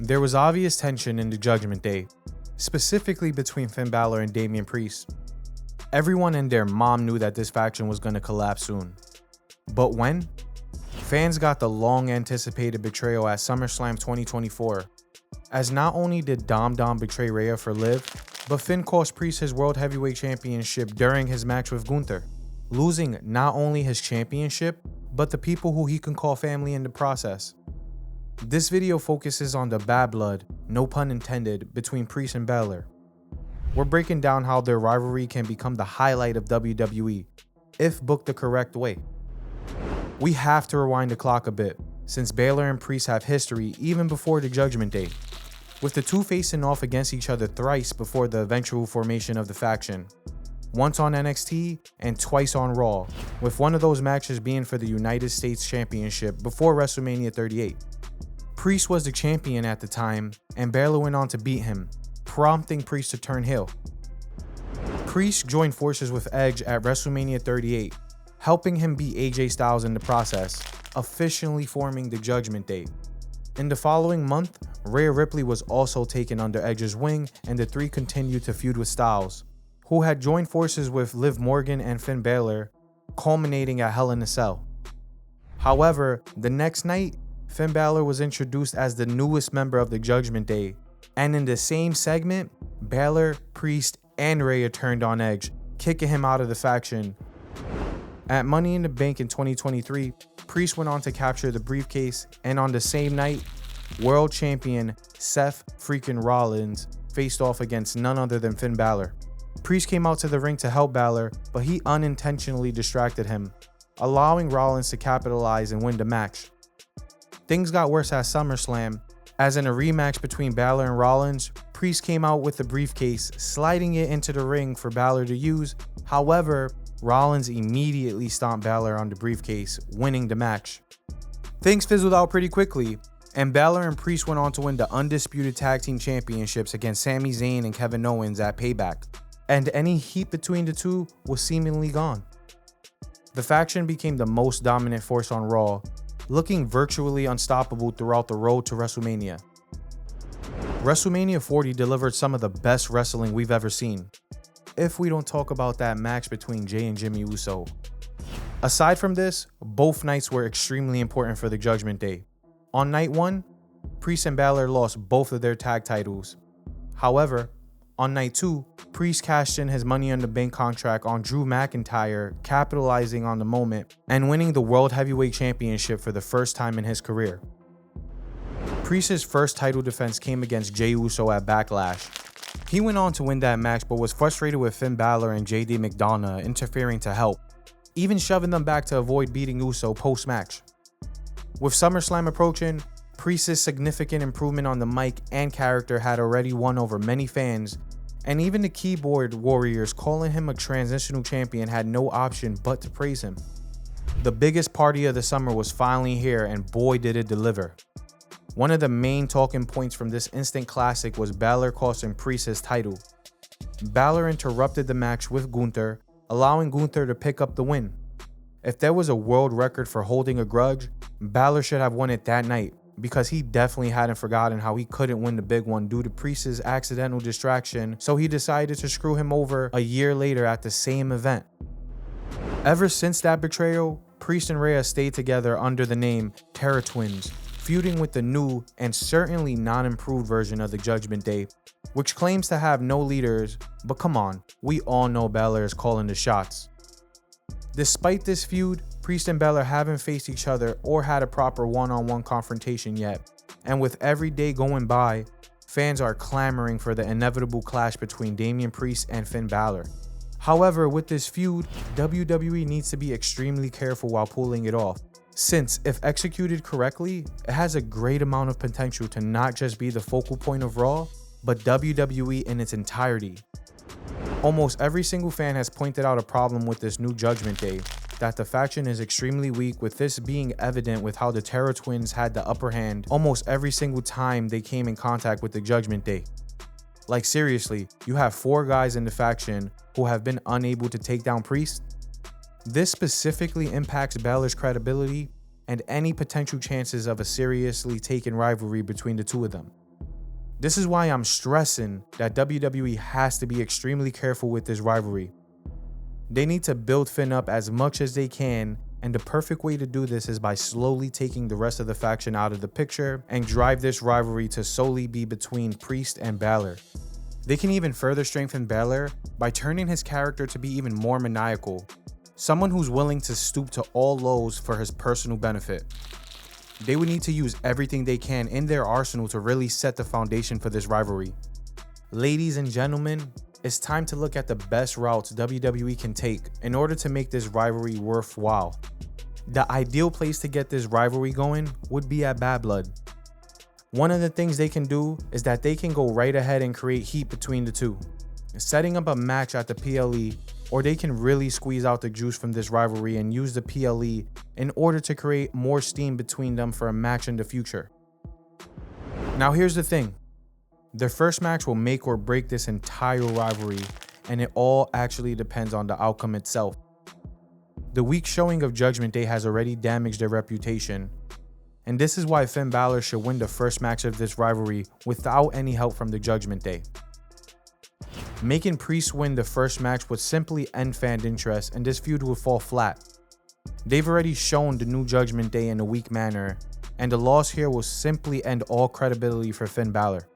There was obvious tension in the Judgment Day, specifically between Finn Balor and Damian Priest. Everyone and their mom knew that this faction was going to collapse soon. But when? Fans got the long-anticipated betrayal at Summerslam 2024, as not only did Dom betray Rhea for Liv, but Finn cost Priest his World Heavyweight Championship during his match with Gunther, losing not only his championship, but the people who he can call family in the process. This video focuses on the bad blood, no pun intended, between Priest and Balor. We're breaking down how their rivalry can become the highlight of WWE, if booked the correct way. We have to rewind the clock a bit, since Balor and Priest have history even before the Judgment Day, with the two facing off against each other thrice before the eventual formation of the faction. Once on NXT and twice on Raw, with one of those matches being for the United States Championship before WrestleMania 38. Priest was the champion at the time, and Balor went on to beat him, prompting Priest to turn heel. Priest joined forces with Edge at WrestleMania 38, helping him beat AJ Styles in the process, officially forming the Judgment Day. In the following month, Rhea Ripley was also taken under Edge's wing, and the three continued to feud with Styles, who had joined forces with Liv Morgan and Finn Balor, culminating at Hell in a Cell. However, the next night, Finn Balor was introduced as the newest member of the Judgment Day, and in the same segment, Balor, Priest, and Rhea turned on Edge, kicking him out of the faction. At Money in the Bank in 2023, Priest went on to capture the briefcase, and on the same night, world champion Seth freaking Rollins faced off against none other than Finn Balor. Priest came out to the ring to help Balor, but he unintentionally distracted him, allowing Rollins to capitalize and win the match. Things got worse at SummerSlam, as in a rematch between Balor and Rollins, Priest came out with the briefcase, sliding it into the ring for Balor to use. However, Rollins immediately stomped Balor on the briefcase, winning the match. Things fizzled out pretty quickly, and Balor and Priest went on to win the Undisputed Tag Team Championships against Sami Zayn and Kevin Owens at Payback, and any heat between the two was seemingly gone. The faction became the most dominant force on Raw, looking virtually unstoppable throughout the road to WrestleMania. WrestleMania 40 delivered some of the best wrestling we've ever seen, if we don't talk about that match between Jey and Jimmy Uso. Aside from this, both nights were extremely important for the Judgment Day. On night 1, Priest and Balor lost both of their tag titles. However, on night 2, Priest cashed in his Money in the Bank contract on Drew McIntyre, capitalizing on the moment and winning the World Heavyweight Championship for the first time in his career. Priest's first title defense came against Jey Uso at Backlash. He went on to win that match, but was frustrated with Finn Balor and JD McDonough interfering to help, even shoving them back to avoid beating Uso post-match. With SummerSlam approaching, Priest's significant improvement on the mic and character had already won over many fans, and even the keyboard warriors calling him a transitional champion had no option but to praise him. The biggest party of the summer was finally here, and boy did it deliver. One of the main talking points from this instant classic was Balor costing Priest his title. Balor interrupted the match with Gunther, allowing Gunther to pick up the win. If there was a world record for holding a grudge, Balor should have won it that night, because he definitely hadn't forgotten how he couldn't win the big one due to Priest's accidental distraction, so he decided to screw him over a year later at the same event. Ever since that betrayal, Priest and Rhea stayed together under the name Terror Twins, feuding with the new and certainly non-improved version of the Judgment Day, which claims to have no leaders, but come on, we all know Balor is calling the shots. Despite this feud, Priest and Balor haven't faced each other or had a proper one-on-one confrontation yet, and with every day going by, fans are clamoring for the inevitable clash between Damian Priest and Finn Balor. However, with this feud, WWE needs to be extremely careful while pulling it off, since if executed correctly, it has a great amount of potential to not just be the focal point of Raw, but WWE in its entirety. Almost every single fan has pointed out a problem with this new Judgment Day, that the faction is extremely weak, with this being evident with how the Terror Twins had the upper hand almost every single time they came in contact with the Judgment Day. Like seriously, you have 4 guys in the faction who have been unable to take down Priest? This specifically impacts Balor's credibility and any potential chances of a seriously taken rivalry between the two of them. This is why I'm stressing that WWE has to be extremely careful with this rivalry. They need to build Finn up as much as they can, and the perfect way to do this is by slowly taking the rest of the faction out of the picture and drive this rivalry to solely be between Priest and Balor. They can even further strengthen Balor by turning his character to be even more maniacal, someone who's willing to stoop to all lows for his personal benefit. They would need to use everything they can in their arsenal to really set the foundation for this rivalry. Ladies and gentlemen, it's time to look at the best routes WWE can take in order to make this rivalry worthwhile. The ideal place to get this rivalry going would be at Bad Blood. One of the things they can do is that they can go right ahead and create heat between the two, setting up a match at the PLE, or they can really squeeze out the juice from this rivalry and use the PLE in order to create more steam between them for a match in the future. Now here's the thing. Their first match will make or break this entire rivalry, and it all actually depends on the outcome itself. The weak showing of Judgment Day has already damaged their reputation, and this is why Finn Balor should win the first match of this rivalry without any help from the Judgment Day. Making Priest win the first match would simply end fan interest, and this feud would fall flat. They've already shown the new Judgment Day in a weak manner, and the loss here will simply end all credibility for Finn Balor.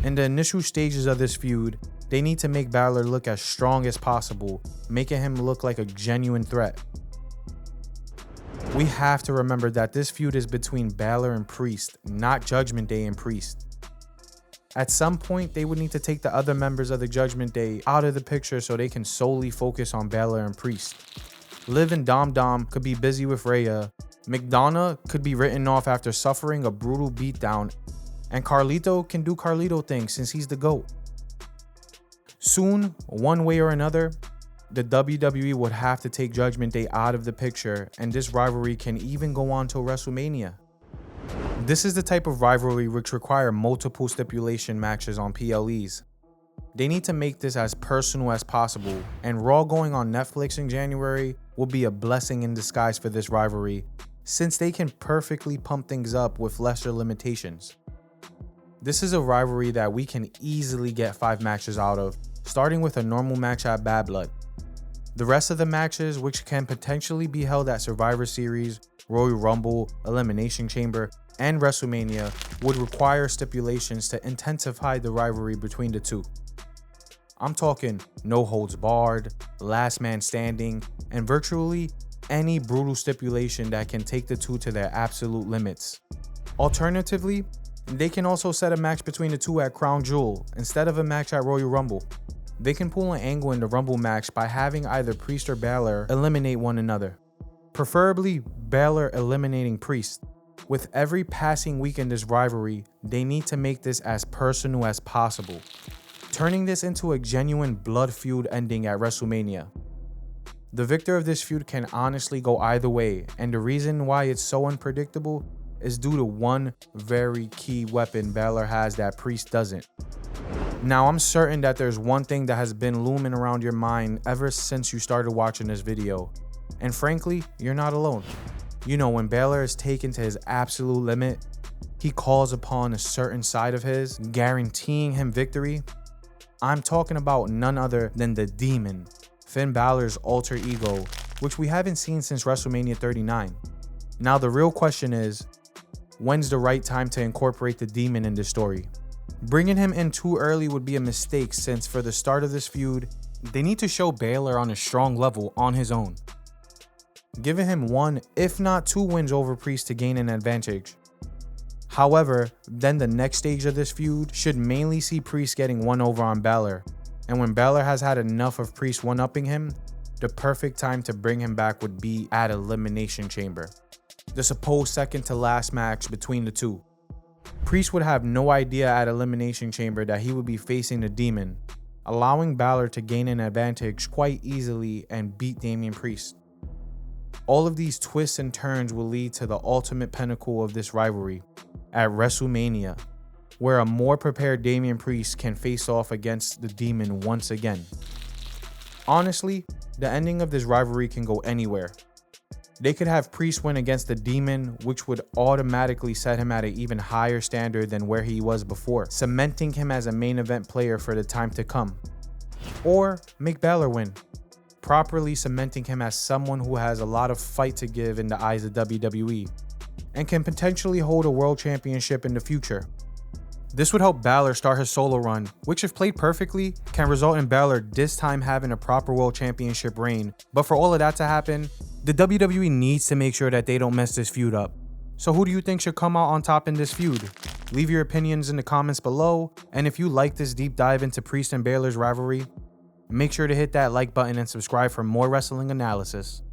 In the initial stages of this feud, they need to make Balor look as strong as possible, making him look like a genuine threat. We have to remember that this feud is between Balor and Priest, not Judgment Day and Priest. At some point, they would need to take the other members of the Judgment Day out of the picture so they can solely focus on Balor and Priest. Liv and Dom could be busy with Rhea, McDonough could be written off after suffering a brutal beatdown, and Carlito can do Carlito things since he's the GOAT. Soon, one way or another, the WWE would have to take Judgment Day out of the picture, and this rivalry can even go on till WrestleMania. This is the type of rivalry which require multiple stipulation matches on PLEs. They need to make this as personal as possible, and Raw going on Netflix in January will be a blessing in disguise for this rivalry, since they can perfectly pump things up with lesser limitations. This is a rivalry that we can easily get 5 matches out of, starting with a normal match at Bad Blood. The rest of the matches, which can potentially be held at Survivor Series, Royal Rumble, Elimination Chamber, and WrestleMania, would require stipulations to intensify the rivalry between the two. I'm talking no holds barred, last man standing, and virtually any brutal stipulation that can take the two to their absolute limits. Alternatively, they can also set a match between the two at Crown Jewel instead of a match at Royal Rumble. They can pull an angle in the Rumble match by having either Priest or Balor eliminate one another, preferably Balor eliminating Priest. With every passing week in this rivalry, they need to make this as personal as possible, turning this into a genuine blood feud ending at WrestleMania. The victor of this feud can honestly go either way, and the reason why it's so unpredictable is due to one very key weapon Balor has that Priest doesn't. Now, I'm certain that there's one thing that has been looming around your mind ever since you started watching this video, and frankly, you're not alone. You know, when Balor is taken to his absolute limit, he calls upon a certain side of his, guaranteeing him victory. I'm talking about none other than the Demon, Finn Balor's alter ego, which we haven't seen since WrestleMania 39. Now, the real question is, when's the right time to incorporate the Demon in this story? Bringing him in too early would be a mistake, since for the start of this feud, they need to show Balor on a strong level on his own, giving him 1, if not 2 wins over Priest to gain an advantage. However, then the next stage of this feud should mainly see Priest getting 1 over on Balor, and when Balor has had enough of Priest 1-upping him, the perfect time to bring him back would be at Elimination Chamber, the supposed second to last match between the two. Priest would have no idea at Elimination Chamber that he would be facing the Demon, allowing Balor to gain an advantage quite easily and beat Damian Priest. All of these twists and turns will lead to the ultimate pinnacle of this rivalry at WrestleMania, where a more prepared Damian Priest can face off against the Demon once again. Honestly, the ending of this rivalry can go anywhere. They could have Priest win against the Demon, which would automatically set him at an even higher standard than where he was before, cementing him as a main event player for the time to come. Or make Balor win, properly cementing him as someone who has a lot of fight to give in the eyes of WWE, and can potentially hold a world championship in the future. This would help Balor start his solo run, which if played perfectly, can result in Balor this time having a proper world championship reign. But for all of that to happen, the WWE needs to make sure that they don't mess this feud up. So who do you think should come out on top in this feud? Leave your opinions in the comments below, and if you like this deep dive into Priest and Balor's rivalry, make sure to hit that like button and subscribe for more wrestling analysis.